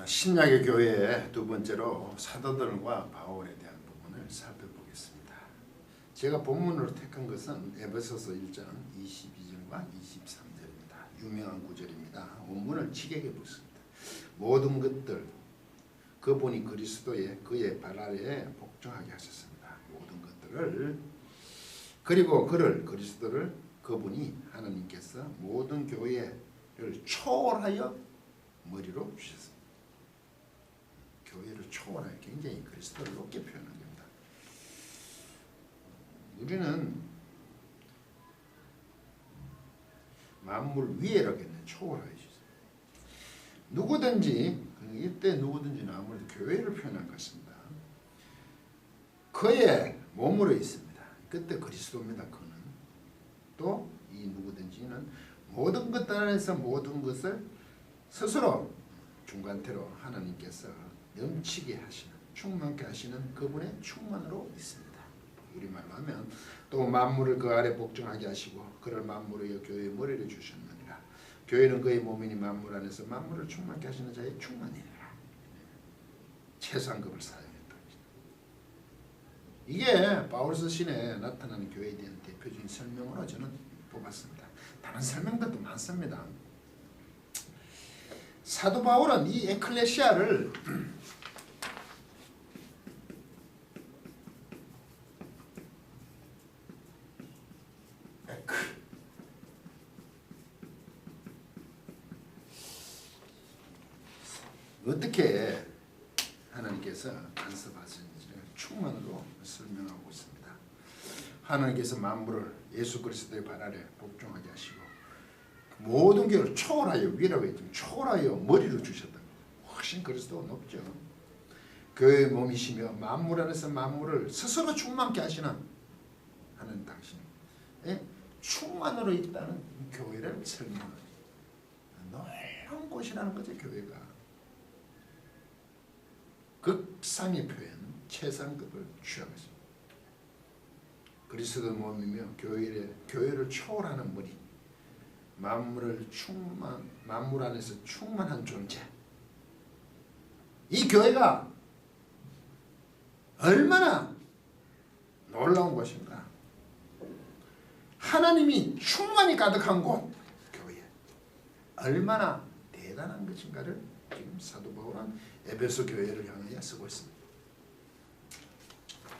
신약의 교회의 두 번째로 사도들과 바울에 대한 부분을 살펴보겠습니다. 제가 본문으로 택한 것은 에베소서 1장 22절과 23절입니다. 유명한 구절입니다. 원문을 지게게 붙습니다. 모든 것들 그분이 그리스도의 그의 발 아래에 복종하게 하셨습니다. 모든 것들을 그리고 그리스도를 그분이 하나님께서 모든 교회를 초월하여 머리로 주셨습니다. 교회를 초월하여 굉장히 그리스도를 높게 표현한 겁니다. 우리는 만물 위에라고 했는데 초월하여 주셨습니다. 누구든지 이때 누구든지는 아무래도 교회를 표현한 것입니다. 그의 몸으로 있습니다. 그때 그리스도입니다. 그는 또 이 누구든지는 모든 것 안에서 모든 것을 스스로 중간태로 하나님께서 넘치게 하시는 충만케 하시는 그분의 충만으로 있습니다. 우리말로 하면 또 만물을 그 아래 복종하게 하시고 그를 만물의 교회의 머리를 주셨느니라. 교회는 그의 몸이니 만물 안에서 만물을 충만케 하시는 자의 충만이니라. 최상급을 사용했다. 이게 바울서 신에 나타나는 교회에 대한 대표적인 설명으로 저는 뽑았습니다. 다른 설명들도 많습니다. 사도 바울은 이 에클레시아를 어떻게 하나님께서 간섭하시는지를 충만으로 설명하고 있습니다. 하나님께서 만물을 예수 그리스도의 발 아래 복종하게 하시고 모든 교회를 초월하여 위라고 했지만 초월하여 머리로 주셨다. 훨씬 그리스도가 높죠. 교회의 몸이시며 만물 안에서 만물을 스스로 충만케 하시는 하나님 당신 충만으로 있다는 교회를 설명합니다. 넓은 곳이라는 거죠. 교회가 극상의 표현 최상급을 취하고 있습니다. 그리스도 몸이며 교회를 초월하는 머리 만물 안에서 충만한 존재. 이 교회가 얼마나 놀라운 것인가. 하나님이 충만히 가득한 곳 교회 얼마나 대단한 것인가를 지금 사도 바울은 에베소 교회를 향하여 쓰고 있습니다.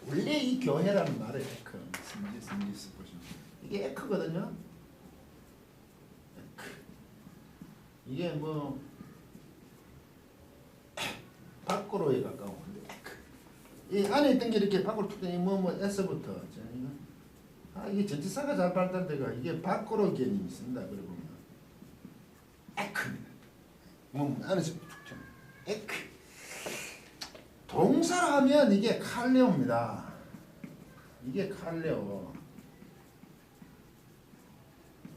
원래 이 교회라는 말의 에크 성지스 보시면 이게 에크거든요. 이게 뭐 밖으로에 가까운데 이 안에 있던 게 이렇게 밖으로 툭 뭐 에서부터 이게 전치사가 잘 발달돼가 이게 밖으로 개념이 있습니다. 그래 보면 에크입니다. 뭐 안에서 툭 에크 동사로 하면 이게 칼레오입니다. 이게 칼레오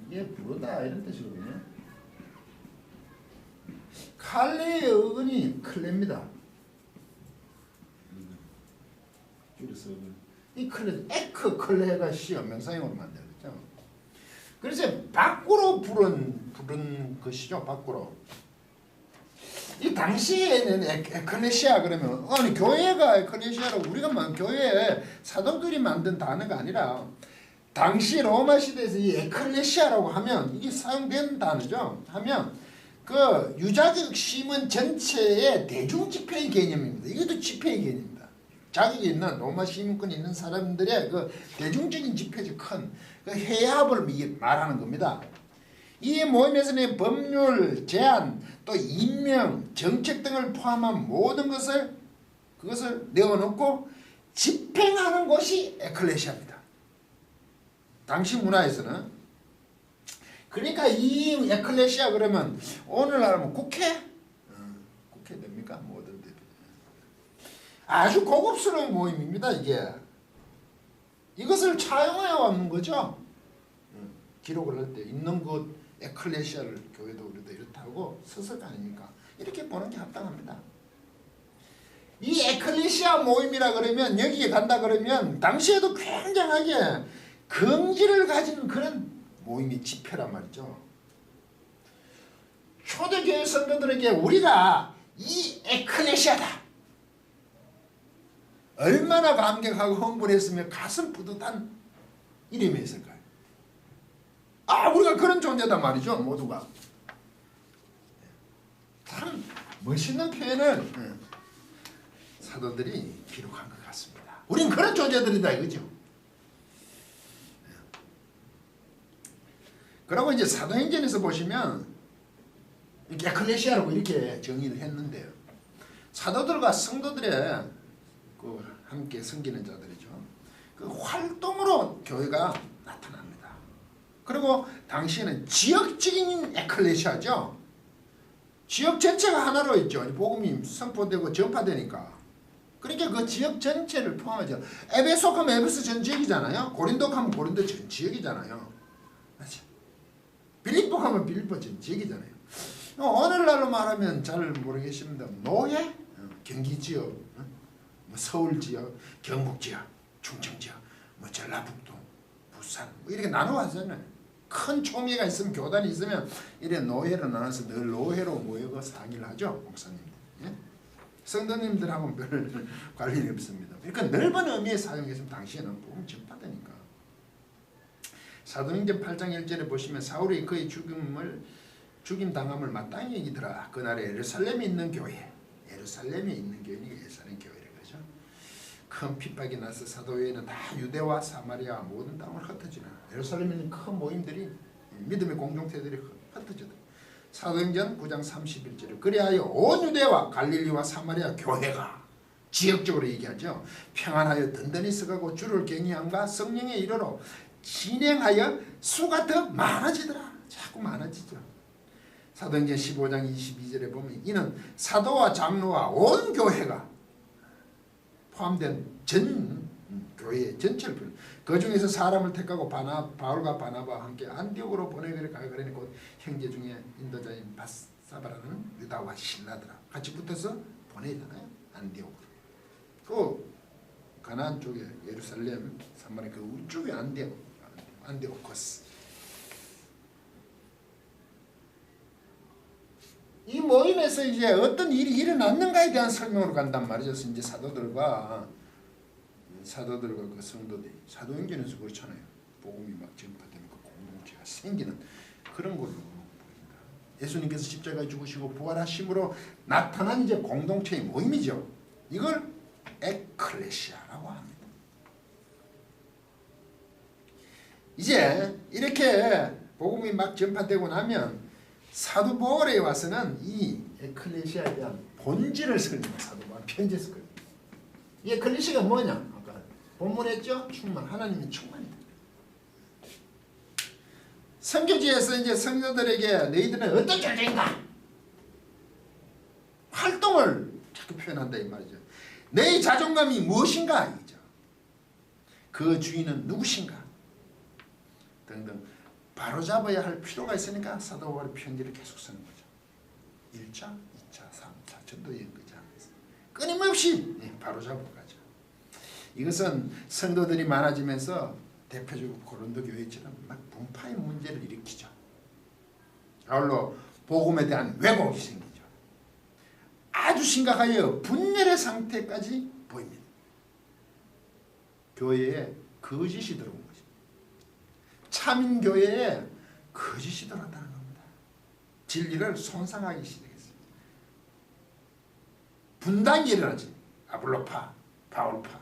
이게 부르다 이런 뜻이거든요. 칼레의 어근이 클레입니다. 줄여서 이 클레 에크 클레가 시어 명사형으로 만들었죠. 그래서 밖으로 부른 것이죠. 밖으로. 이 당시에는 에클레시아 그러면 아니 교회가 에클레시아라고 우리가 교회에 사도들이 만든 단어가 아니라 당시 로마 시대에서 이 에클레시아라고 하면 이게 사용된 단어죠. 하면 그 유자적 시민 전체의 대중 집회의 개념입니다. 이것도 집회의 개념입니다. 자격이 있는 로마 시민권이 있는 사람들의 그 대중적인 집회적 큰 그 회합을 말하는 겁니다. 이 모임에서는 법률, 제안, 또 임명, 정책 등을 포함한 모든 그것을 내어놓고 집행하는 곳이 에클레시아입니다. 당시 문화에서는. 그러니까 이 에클레시아 그러면 오늘날 하면 국회? 국회 됩니까? 뭐든 됩니다. 아주 고급스러운 모임입니다. 이것을 차용하여 왔는 거죠. 기록을 할 때 있는 것 에클레시아를 교회도 우리도 이렇다고 서서가 아닙니까? 이렇게 보는 게 합당합니다. 이 에클레시아 모임이라 그러면 여기에 간다 그러면 당시에도 굉장하게 긍지를 가진 그런 모임이 집회란 말이죠. 초대교회 성도들에게 우리가 이 에클레시아다. 얼마나 감격하고 흥분했으면 가슴 뿌듯한 이름이었을까요? 우리가 그런 존재단 말이죠. 모두가. 참 멋있는 표현을 사도들이 기록한 것 같습니다. 우린 그런 존재들이다 이거죠. 그리고 이제 사도행전에서 보시면 에클레시아라고 이렇게 정의를 했는데요. 사도들과 성도들의 함께 섬기는 자들이죠. 그 활동으로 교회가 나타납니다. 그리고 당시에는 지역적인 에클레시아죠. 지역 전체가 하나로 있죠. 복음이 선포되고 전파되니까. 그러니까 그 지역 전체를 포함하죠. 에베소 하면 에베소 전 지역이잖아요. 고린도 하면 고린도 전 지역이잖아요. 맞죠? 빌립보 하면 빌립보 전 지역이잖아요. 오늘날로 말하면 잘 모르겠습니다. 노예? 경기 지역, 서울 지역, 경북 지역, 충청 지역, 전라북도, 부산 이렇게 나눠왔잖아요. 큰 총회가 있으면 교단이 있으면 이래 노예로 나눠서 늘 노예로 모여서 상의를 하죠. 목사님들. 예? 성도님들하고는 별 관련이 없습니다. 그러니까 넓은 의미의 사용했으면 당시에는 복음 전파되니까. 사도행전 8장 1절에 보시면 사울이 그의 죽임당함을 마땅히 여기더라. 그날에 예루살렘에 있는 교회, 예루살렘에 있는 교회니까 예루살렘 교회를 그죠. 큰 핍박이 나서 사도회는 다 유대와 사마리아 모든 땅을 흩어지나 예루살렘에 있는 큰 모임들이 믿음의 공동체들이 흩어지더라. 사도행전 9장 31절에 그리하여 온 유대와 갈릴리와 사마리아 교회가 지역적으로 얘기하죠. 평안하여 든든히 서가고 주를 경외함과 성령의 이르러 진행하여 수가 더 많아지더라. 자꾸 많아지죠. 사도행전 15장 22절에 보면 이는 사도와 장로와 온 교회가 포함된 전 교회 전체를 부르는 그 중에서 사람을 택하고 바울과 바나바와 함께 안디옥으로 보내기를 가그러니 곧 형제 중에 인도자인 바사바라는 유다와 실라더라. 같이 붙어서 보내잖아요. 안디옥으로. 그 가나안 쪽에 예루살렘 사마리아 그 우쪽에 안디오코스. 이 모임에서 이제 어떤 일이 일어났는가에 대한 설명으로 간단 말이죠. 이제 사도들과 그 성도들이 사도행전에서 그렇잖아요. 복음이 막 전파되는 그 공동체가 생기는 그런 걸로 보입니다. 예수님께서 십자가에 죽으시고 부활하심으로 나타난 이제 공동체의 모임이죠. 이걸 에클레시아라고 합니다. 이제 이렇게 복음이 막 전파되고 나면 사도 바울에 와서는 이 에클레시아에 대한 본질을 설명한 사도 바울 편지에서 그래요. 이 에클레시아가 뭐냐? 아까 본문했죠? 충만, 하나님이 충만이다. 선교지에서 이제 성도들에게 너희들은 어떤 존재인가? 활동을 자꾸 표현한다 이 말이죠. 내 자존감이 무엇인가? 이죠. 그 주인은 누구신가? 등등 바로잡아야 할 필요가 있으니까 사도 바울의 편지를 계속 쓰는 거죠. 1차, 2차, 3차 전도여행까지 하면서 끊임없이 바로잡아 가죠. 이것은 성도들이 많아지면서 대표적으로 고린도 교회처럼 막 분파의 문제를 일으키죠. 아울러 복음에 대한 왜곡이 생기죠. 아주 심각하여 분열의 상태까지 보입니다. 교회에 거짓이 들어온 거죠. 참인 교회에 거짓이 들어왔다는 겁니다. 진리를 손상하기 시작했어요. 분당이 일어나지. 아볼로파, 바울파.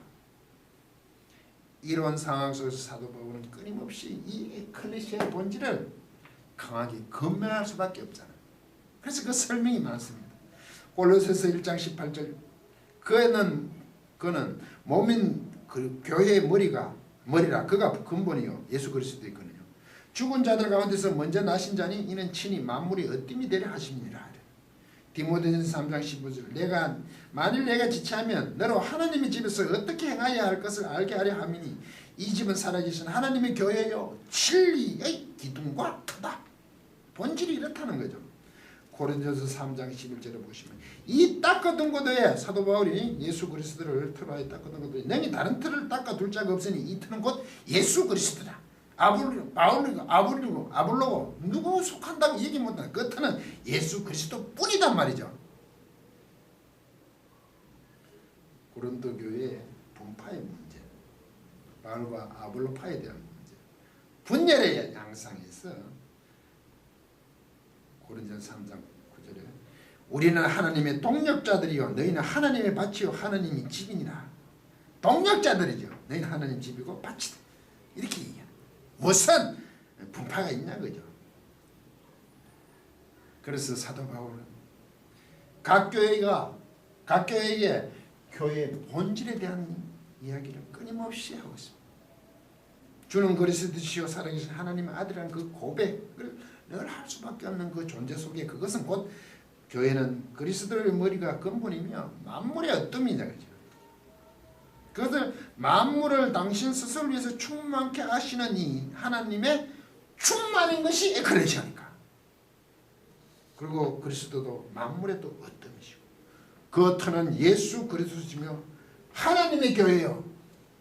이런 상황 속에서 사도 바울은 끊임없이 이 에클레시아의 본질을 강하게 건면할 수밖에 없잖아요. 그래서 그 설명이 많습니다. 골로새서 1장 18절 그는 몸인 그 교회의 머리라 그가 근본이요 예수 그리스도이거든요. 죽은 자들 가운데서 먼저 나신 자니 이는 친히 만물이 어떠함이 되려 하심이니라. 디모데전서 3장 15절 만일 내가 지체하면 너로 하나님의 집에서 어떻게 행하여야 할 것을 알게 하려 함이니 이 집은 살아계신 하나님의 교회요 진리의 기둥과 터다. 본질이 이렇다는 거죠. 고린도전서 3장 11절에 보시면 이 닦아둔 것에 사도 바울이 예수 그리스도를 틀로 하여 닦아둔 것에 너희 다른 틀을 닦아둘 자가 없으니 이 틀은 곧 예수 그리스도다. 아볼로고 누구 속한다고 얘기 못한다. 그 틀은 예수 그리스도 뿐이단 말이죠. 고린도 교회의 분파의 문제, 바울과 아볼로파에 대한 문제, 분열의 양상에서 고린도전서 3장 9절에 우리는 하나님의 동력자들이요 너희는 하나님의 밭이요 하나님이 집이니라. 동력자들이죠. 너희는 하나님 집이고 밭이다. 이렇게 얘기해요. 무슨 분파가 있냐 그죠. 그래서 사도 바울은 각 교회에게 교회의 본질에 대한 이야기를 끊임없이 하고 있습니다. 주는 그리스도시요 살아계신 하나님의 아들이라는 그 고백을 늘 할 수밖에 없는 그 존재 속에 그것은 곧 교회는 그리스도의 머리가 근본이며 만물의 어뜸이냐 그죠. 그것을 만물을 당신 스스로 위해서 충만케 하시는 이 하나님의 충만인 것이 에클레시아니까. 그리고 그리스도도 만물의 또 어뜸이시고 그 어터는 예수 그리스도시며 하나님의 교회요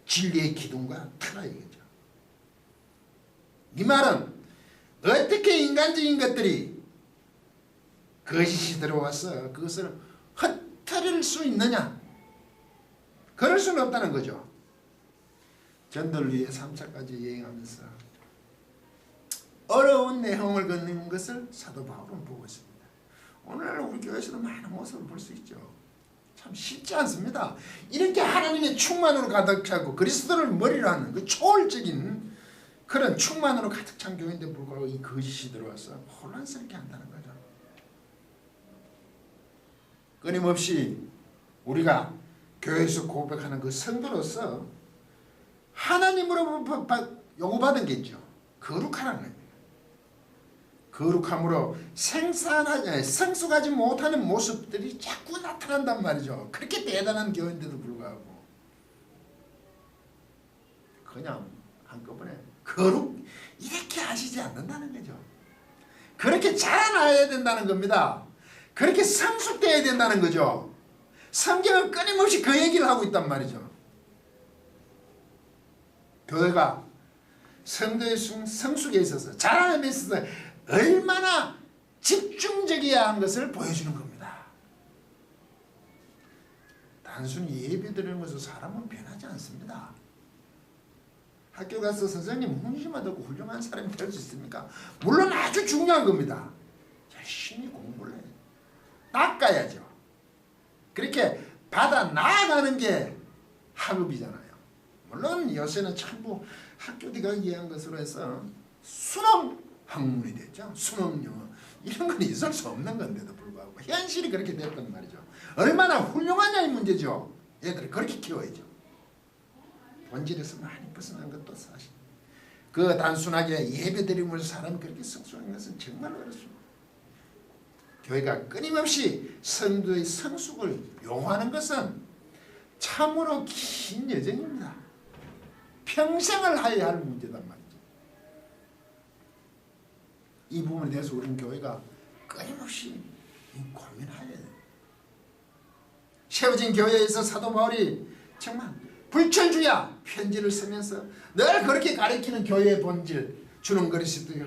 진리의 기둥과 터라 이거죠. 이 말은 어떻게 인간적인 것들이 거짓이 들어와서 그것을 흩트릴 수 있느냐? 그럴 수는 없다는 거죠. 전도를 위해 3차까지 여행하면서 어려운 내용을 걷는 것을 사도 바울은 보고 있습니다. 오늘날 우리 교회에서도 많은 모습을 볼 수 있죠. 참 쉽지 않습니다. 이렇게 하나님의 충만으로 가득 차고 그리스도를 머리로 하는 그 초월적인 그런 충만으로 가득 찬 교회인데 불구하고 이 거짓이 들어와서 혼란스럽게 한다는 거죠. 끊임없이 우리가 교회에서 고백하는 그 성도로서 하나님으로부터 요구받은 게 있죠. 거룩하라는 겁니다. 거룩함으로 성숙하지 못하는 모습들이 자꾸 나타난단 말이죠. 그렇게 대단한 교회인데도 불구하고 그냥 한꺼번에 거룩 이렇게 하시지 않는다는 거죠. 그렇게 자라나야 된다는 겁니다. 그렇게 성숙돼야 된다는 거죠. 성경은 끊임없이 그 얘기를 하고 있단 말이죠. 교회가 성도의 성숙에 있어서 자라남에 있어서 얼마나 집중적이어야 하는 것을 보여주는 겁니다. 단순히 예배 드리는 것으로 사람은 변하지 않습니다. 학교 가서 선생님 훈시만 듣고 훌륭한 사람이 될 수 있습니까? 물론 아주 중요한 겁니다. 열심히 공부를 해요. 닦아야죠. 그렇게 받아 나아가는 게 학업이잖아요. 물론 요새는 전부 학교 대학 이해한 것으로 해서 수능 학문이 됐죠. 수능 영어 이런 건 있을 수 없는 건데도 불구하고 현실이 그렇게 됐단 말이죠. 얼마나 훌륭하냐의 문제죠. 얘들을 그렇게 키워야죠. 본질에서 많이 벗어난 것도 사실. 그 단순하게 예배드림으로 사람이 그렇게 성숙한 것은 정말 어렵습니다. 교회가 끊임없이 성도의 성숙을 요구하는 것은 참으로 긴 여정입니다. 평생을 하여야 할 문제단 말이죠. 이 부분에 대해서 우리는 교회가 끊임없이 고민해야 돼요. 세워진 교회에서 사도 바울이 정말 불철주야 편지를 쓰면서 늘 그렇게 가르치는 교회의 본질 주는 그리스도요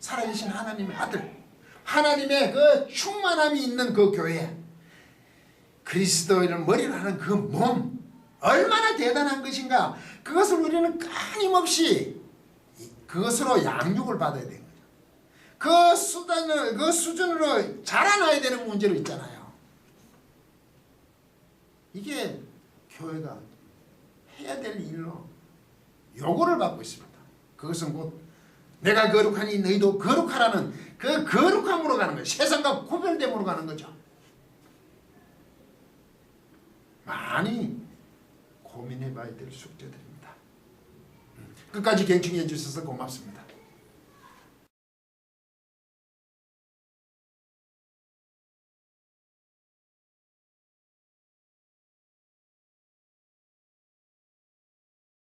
살아계신 하나님의 아들 하나님의 그 충만함이 있는 그 교회 그리스도를 머리로 하는 그 몸 얼마나 대단한 것인가 그것을 우리는 끊임없이 그것으로 양육을 받아야 되는 거죠. 그 수준으로 자라나야 되는 문제로 있잖아요. 이게 교회가 해야 될 일로 요구를 받고 있습니다. 그것은 곧 내가 거룩하니 너희도 거룩하라는 그 거룩함으로 가는 거예요. 세상과 구별됨으로 가는 거죠. 많이 고민해 봐야 될 숙제들입니다. 끝까지 경청해 주셔서 고맙습니다.